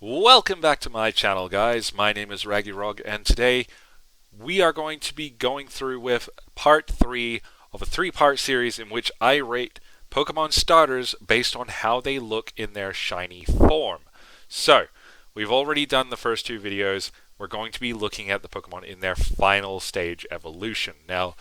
Welcome back to my channel, guys. My name is Raggy Rog, and today we are going to be going through with part 3 of a 3-part series in which I rate Pokemon starters based on how they look in their shiny form. So, we've already done the first 2 videos. We're going to be looking at the Pokemon in their final stage evolution. Now,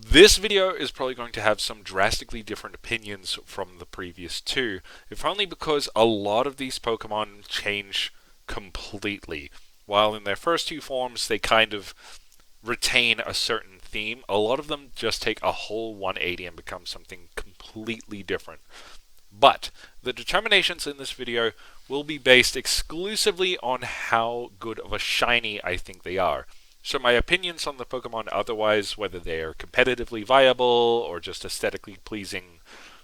this video is probably going to have some drastically different opinions from the previous 2, if only because a lot of these Pokemon change completely. While in their first 2 forms they kind of retain a certain theme, a lot of them just take a whole 180 and become something completely different. But the determinations in this video will be based exclusively on how good of a shiny I think they are. So my opinions on the Pokemon otherwise, whether they are competitively viable or just aesthetically pleasing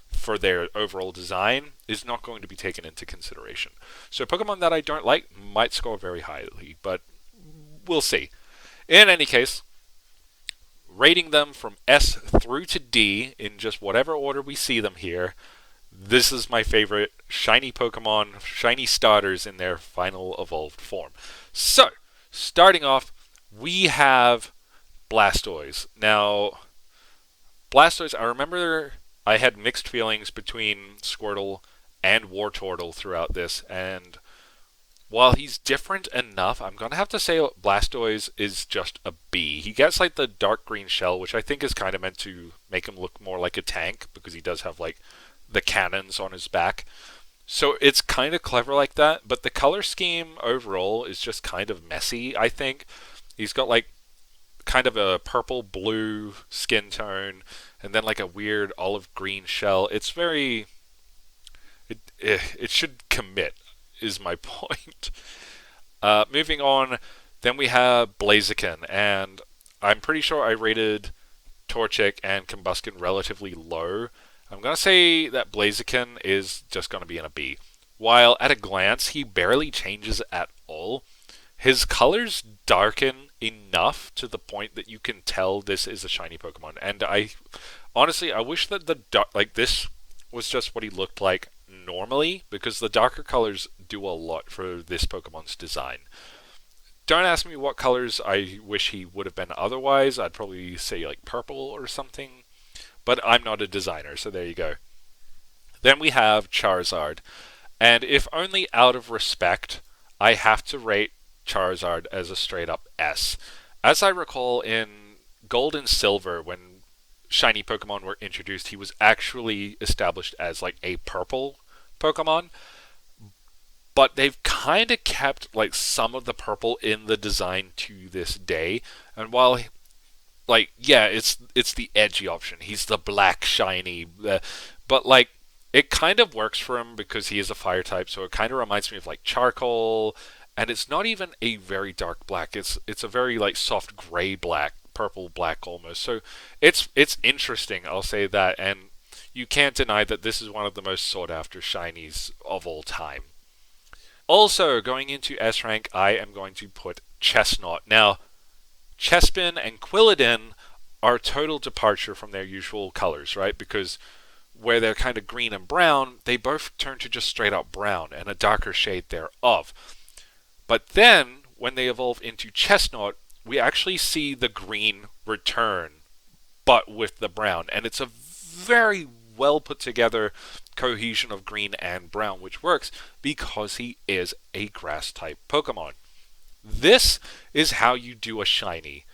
for their overall design, is not going to be taken into consideration. So Pokemon that I don't like might score very highly, but we'll see. In any case, rating them from S through to D in just whatever order we see them here, this is my favorite shiny Pokemon, shiny starters in their final evolved form. So, starting off, we have Blastoise. Now, Blastoise, I remember I had mixed feelings between Squirtle and Wartortle throughout this, and while he's different enough, I'm going to have to say Blastoise is just a B. He gets like the dark green shell, which I think is kind of meant to make him look more like a tank, because he does have like the cannons on his back. So it's kind of clever like that, but the color scheme overall is just kind of messy, I think. He's got like kind of a purple-blue skin tone, and then like a weird olive-green shell. It's very... It should commit, is my point. Moving on, then we have Blaziken, and I'm pretty sure I rated Torchic and Combusken relatively low. I'm going to say that Blaziken is just going to be in a B. While at a glance, he barely changes at all. His colors darken enough to the point that you can tell this is a shiny Pokemon. And I wish that this was just what he looked like normally, because the darker colors do a lot for this Pokemon's design. Don't ask me what colors I wish he would have been otherwise. I'd probably say like purple or something. But I'm not a designer, so there you go. Then we have Charizard. And if only out of respect, I have to rate Charizard as a straight up S. As I recall, in Gold and Silver, when shiny Pokemon were introduced, he was actually established as like a purple Pokemon. But they've kind of kept like some of the purple in the design to this day. And while it's the edgy option. He's the black shiny, but like it kind of works for him because he is a fire type. So it kind of reminds me of like charcoal. And it's not even a very dark black. It's a very like soft gray black, purple black almost. So it's interesting, I'll say that. And you can't deny that this is one of the most sought after shinies of all time. Also, going into S rank, I am going to put Chestnut. Now, Chespin and Quilladin are a total departure from their usual colors, right? Because where they're kind of green and brown, they both turn to just straight up brown and a darker shade thereof. But then, when they evolve into Chestnut, we actually see the green return, but with the brown. And it's a very well put together cohesion of green and brown, which works because he is a grass type Pokemon. This is how you do a shiny.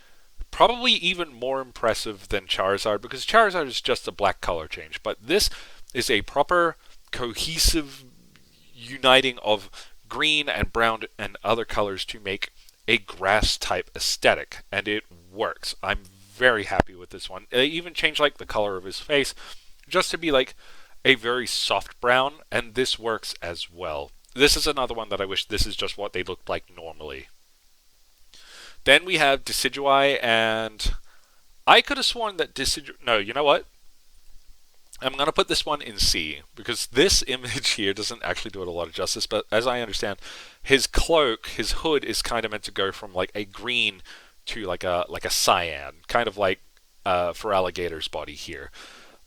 Probably even more impressive than Charizard, because Charizard is just a black color change. But this is a proper cohesive uniting of green and brown and other colors to make a grass type aesthetic, and it works. I'm very happy with this one. They even changed like the color of his face just to be like a very soft brown, and this works as well. This is another one that I wish this is just what they looked like normally. Then we have Decidueye, and I could have sworn that no, you know what? I'm going to put this one in C, because this image here doesn't actually do it a lot of justice, but as I understand, his cloak, his hood, is kind of meant to go from like a green to like a cyan, kind of like for Alligator's body here.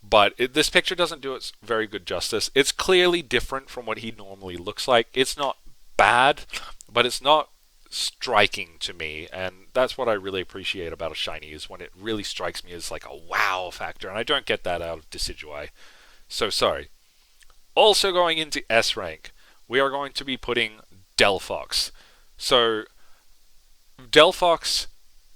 But this picture doesn't do it very good justice. It's clearly different from what he normally looks like. It's not bad, but it's not striking to me, and that's what I really appreciate about a shiny, is when it really strikes me as like a wow factor, and I don't get that out of Decidueye. So sorry. Also going into S rank, we are going to be putting Delphox. So Delphox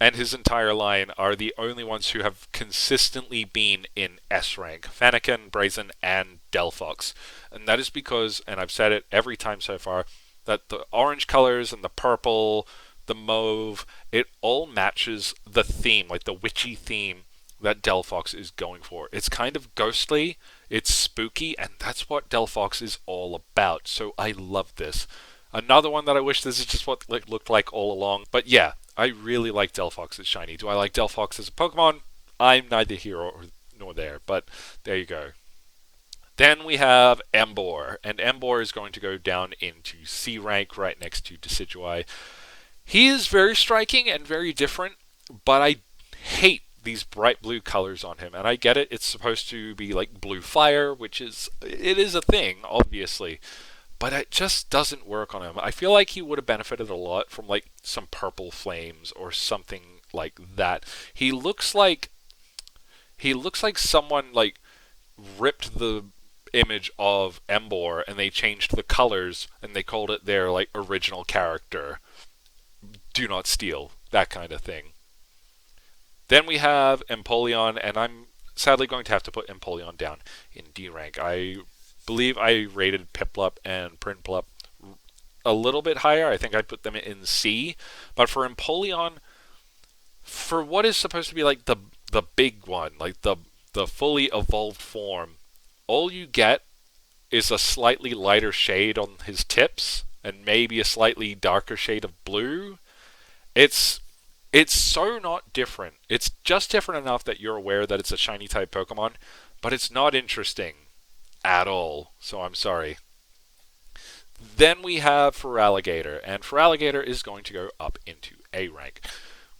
and his entire line are the only ones who have consistently been in S rank. Fennekin, Brazen, and Delphox. And that is because, and I've said it every time so far, that the orange colors and the purple, the mauve, it all matches the theme, like the witchy theme that Delphox is going for. It's kind of ghostly, it's spooky, and that's what Delphox is all about. So I love this. Another one that I wish this is just what it looked like all along. But yeah, I really like Delphox as shiny. Do I like Delphox as a Pokemon? I'm neither here nor there, but there you go. Then we have Embor, and Embor is going to go down into C rank right next to Decidueye. He is very striking and very different, but I hate these bright blue colors on him. And I get it, it's supposed to be like blue fire, which it is a thing, obviously. But it just doesn't work on him. I feel like he would have benefited a lot from like some purple flames or something like that. He looks like someone like ripped the image of Embor and they changed the colors and they called it their like original character. Do not steal, that kind of thing. Then we have Empoleon, and I'm sadly going to have to put Empoleon down in D rank. I believe I rated Piplup and Prinplup a little bit higher. I think I put them in C. But for Empoleon, for what is supposed to be like the big one, like the fully evolved form, all you get is a slightly lighter shade on his tips and maybe a slightly darker shade of blue. It's so not different. It's just different enough that you're aware that it's a shiny type Pokemon, but it's not interesting at all, so I'm sorry. Then we have Alligator, and Alligator is going to go up into A rank.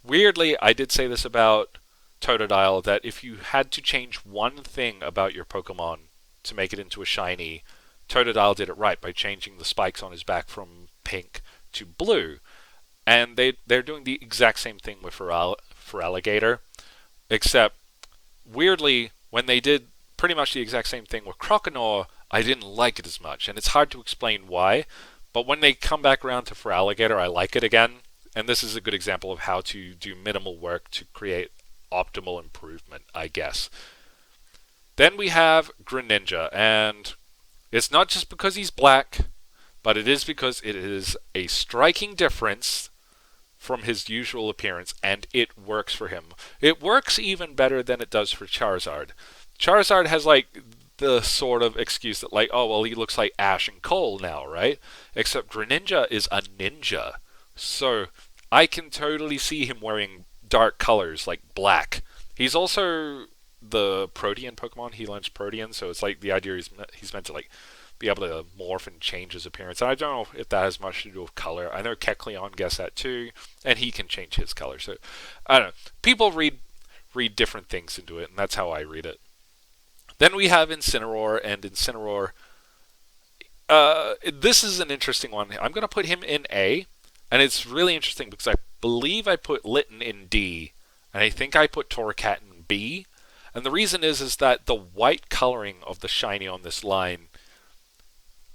Weirdly, I did say this about Totodile, that if you had to change one thing about your Pokemon to make it into a shiny, Totodile did it right by changing the spikes on his back from pink to blue. And they're doing the exact same thing with Alligator, except weirdly, when they did pretty much the exact same thing with Croconaw, I didn't like it as much, and it's hard to explain why. But when they come back around to Alligator, I like it again, and this is a good example of how to do minimal work to create optimal improvement, I guess. Then we have Greninja, and it's not just because he's black, but it is because it is a striking difference from his usual appearance, and it works for him. It works even better than it does for Charizard. Charizard has like the sort of excuse that like, oh well, he looks like Ash and Cole now, right? Except Greninja is a ninja, so I can totally see him wearing dark colors like black. He's also the Protean Pokemon. He learns Protean, so it's like the idea he's meant to like be able to morph and change his appearance. And I don't know if that has much to do with color. I know Kecleon gets that too, and he can change his color. So I don't know. People read different things into it, and that's how I read it. Then we have Incineroar, and Incineroar, this is an interesting one. I'm going to put him in A, and it's really interesting because I believe I put Litten in D, and I think I put Torracat in B. And the reason is that the white coloring of the shiny on this line,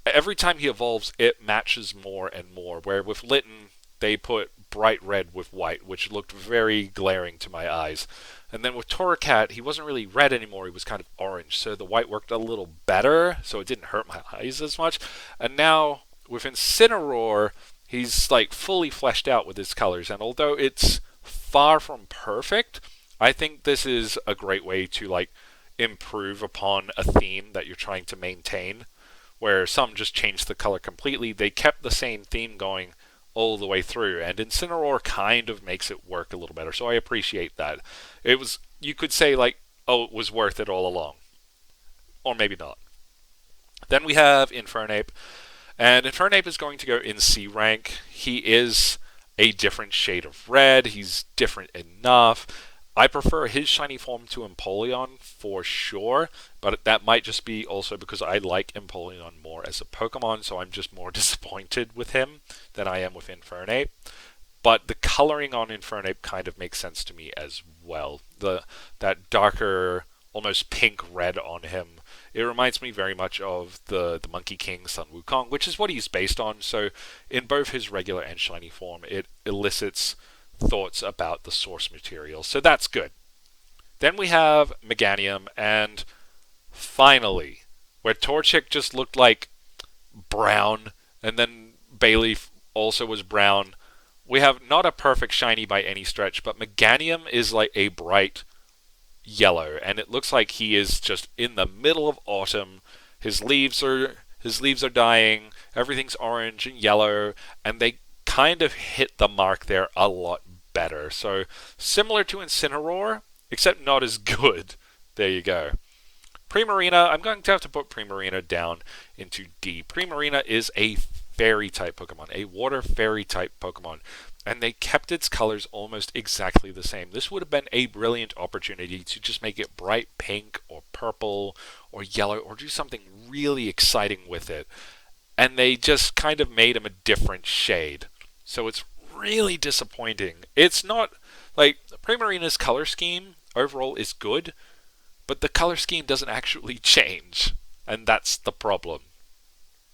every time he evolves, it matches more and more. Where with Litten, they put bright red with white, which looked very glaring to my eyes. And then with Torracat, he wasn't really red anymore, he was kind of orange, so the white worked a little better, so it didn't hurt my eyes as much. And now, with Incineroar, he's like fully fleshed out with his colors, and although it's far from perfect, I think this is a great way to like improve upon a theme that you're trying to maintain, where some just changed the color completely. They kept the same theme going all the way through, and Incineroar kind of makes it work a little better, so I appreciate that. It was, you could say like, oh, it was worth it all along. Or maybe not. Then we have Infernape, and Infernape is going to go in C rank. He is a different shade of red, he's different enough. I prefer his shiny form to Empoleon for sure, but that might just be also because I like Empoleon more as a Pokemon, so I'm just more disappointed with him than I am with Infernape. But the coloring on Infernape kind of makes sense to me as well. That darker, almost pink red on him. It reminds me very much of the Monkey King Sun Wukong, which is what he's based on. So in both his regular and shiny form, it elicits thoughts about the source material. So that's good. Then we have Meganium, and finally, where Torchic just looked like brown, and then Bayleaf also was brown. We have not a perfect shiny by any stretch, but Meganium is like a bright yellow, and it looks like he is just in the middle of autumn. His leaves are dying. Everything's orange and yellow, and they kind of hit the mark there a lot better. So similar to Incineroar, except not as good. There you go. Primarina, I'm going to have to put Primarina down into D. Primarina is a fairy type Pokemon, a water fairy type Pokemon, and they kept its colors almost exactly the same. This would have been a brilliant opportunity to just make it bright pink or purple or yellow or do something really exciting with it. And they just kind of made him a different shade. So it's really disappointing. It's not like Primarina's color scheme overall is good, but the color scheme doesn't actually change, and that's the problem.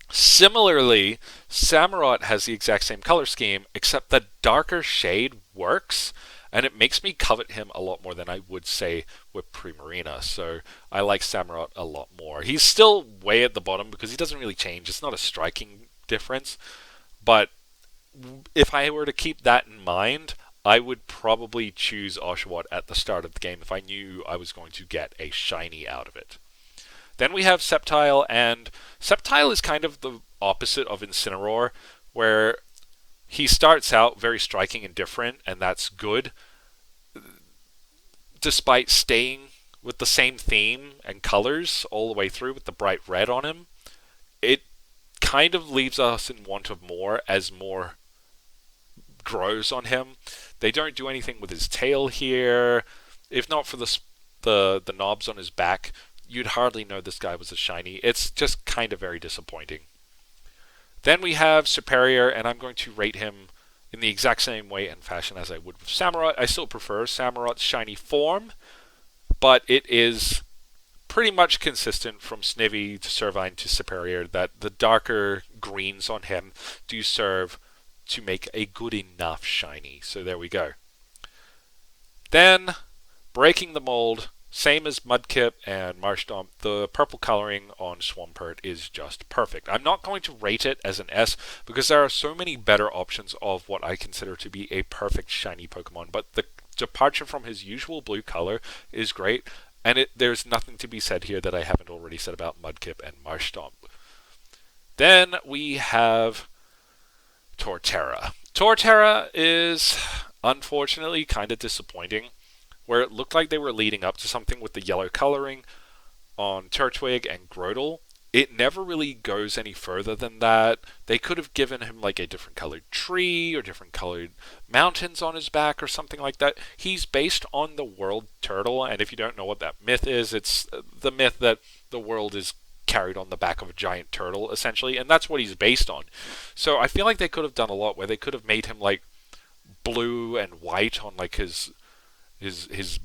Similarly, Samurott has the exact same color scheme, except the darker shade works, and it makes me covet him a lot more than I would say with Primarina. So I like Samurott a lot more. He's still way at the bottom because he doesn't really change. It's not a striking difference, but if I were to keep that in mind, I would probably choose Oshawott at the start of the game if I knew I was going to get a shiny out of it. Then we have Sceptile, and Sceptile is kind of the opposite of Incineroar, where he starts out very striking and different, and that's good, despite staying with the same theme and colors all the way through with the bright red on him. It kind of leaves us in want of more as more grows on him. They don't do anything with his tail here. If not for the knobs on his back, you'd hardly know this guy was a shiny. It's just kind of very disappointing. Then we have Superior, and I'm going to rate him in the exact same way and fashion as I would with Samurott. I still prefer Samurott's shiny form, but it is pretty much consistent from Snivy to Servine to Superior that the darker greens on him do serve to make a good enough shiny. So there we go. Then, breaking the mold, same as Mudkip and Marshtomp, the purple coloring on Swampert is just perfect. I'm not going to rate it as an S because there are so many better options of what I consider to be a perfect shiny Pokemon, but the departure from his usual blue color is great, and there's nothing to be said here that I haven't already said about Mudkip and Marshtomp. Then we have Torterra. Torterra is unfortunately kind of disappointing, where it looked like they were leading up to something with the yellow coloring on Turtwig and Grotle. It never really goes any further than that. They could have given him like a different colored tree or different colored mountains on his back or something like that. He's based on the world turtle, and if you don't know what that myth is, it's the myth that the world is carried on the back of a giant turtle, essentially, and that's what he's based on. So I feel like they could have done a lot where they could have made him like blue and white on like his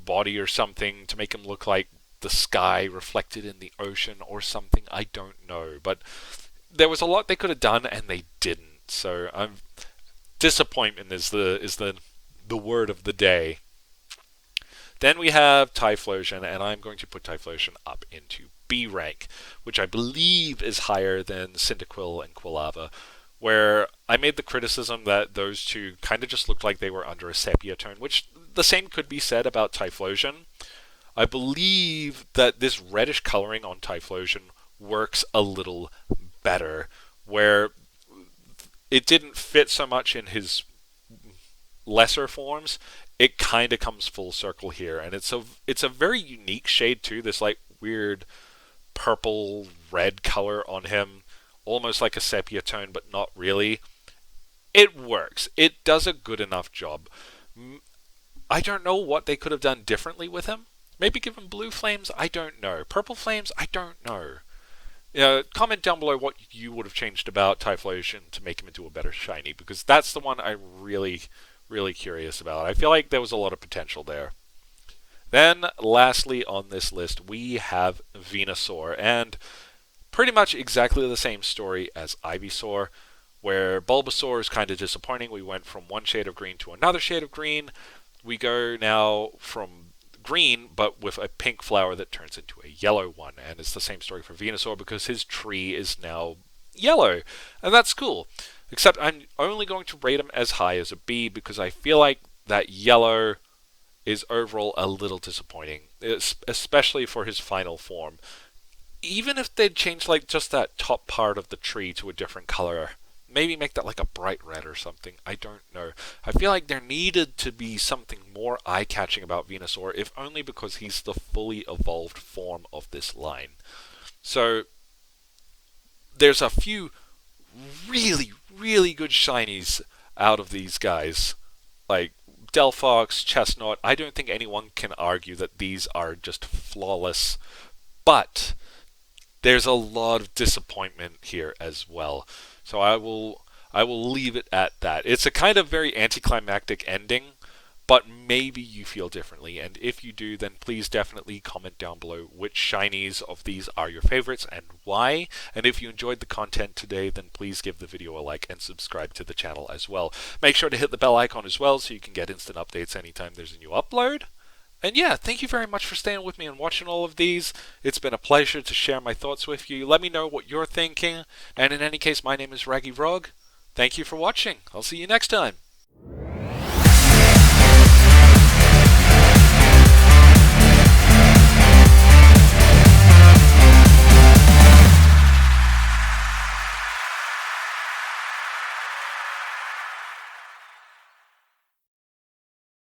body or something to make him look like the sky reflected in the ocean or something. I don't know, but there was a lot they could have done and they didn't. So disappointment is the word of the day. Then we have Typhlosion, and I'm going to put Typhlosion up into B rank, which I believe is higher than Cyndaquil and Quilava, where I made the criticism that those two kind of just looked like they were under a sepia tone, which the same could be said about Typhlosion. I believe that this reddish coloring on Typhlosion works a little better, where it didn't fit so much in his lesser forms. It kind of comes full circle here, and it's a very unique shade too, this like weird purple red color on him, almost like a sepia tone but not really. It works. It does a good enough job. I don't know what they could have done differently with him. Maybe give him blue flames? I don't know. Purple flames? I don't know. Comment down below what you would have changed about Typhlosion to make him into a better shiny, because that's the one I'm really, really curious about. I feel like there was a lot of potential there. Then, lastly on this list, we have Venusaur, and pretty much exactly the same story as Ivysaur, where Bulbasaur is kind of disappointing. We went from one shade of green to another shade of green. We go now from green, but with a pink flower that turns into a yellow one, and it's the same story for Venusaur because his tree is now yellow, and that's cool. Except I'm only going to rate him as high as a B because I feel like that yellow is overall a little disappointing, especially for his final form. Even if they'd change like just that top part of the tree to a different color, maybe make that like a bright red or something, I don't know. I feel like there needed to be something more eye-catching about Venusaur, if only because he's the fully evolved form of this line. So there's a few really, really good shinies out of these guys, like Delphox, Chestnut. I don't think anyone can argue that these are just flawless, but there's a lot of disappointment here as well. So I will leave it at that. It's a kind of very anticlimactic ending, but maybe you feel differently. And if you do, then please definitely comment down below which shinies of these are your favorites and why. And if you enjoyed the content today, then please give the video a like and subscribe to the channel as well. Make sure to hit the bell icon as well so you can get instant updates anytime there's a new upload. And yeah, thank you very much for staying with me and watching all of these. It's been a pleasure to share my thoughts with you. Let me know what you're thinking. And in any case, my name is Raggy Rog. Thank you for watching. I'll see you next time.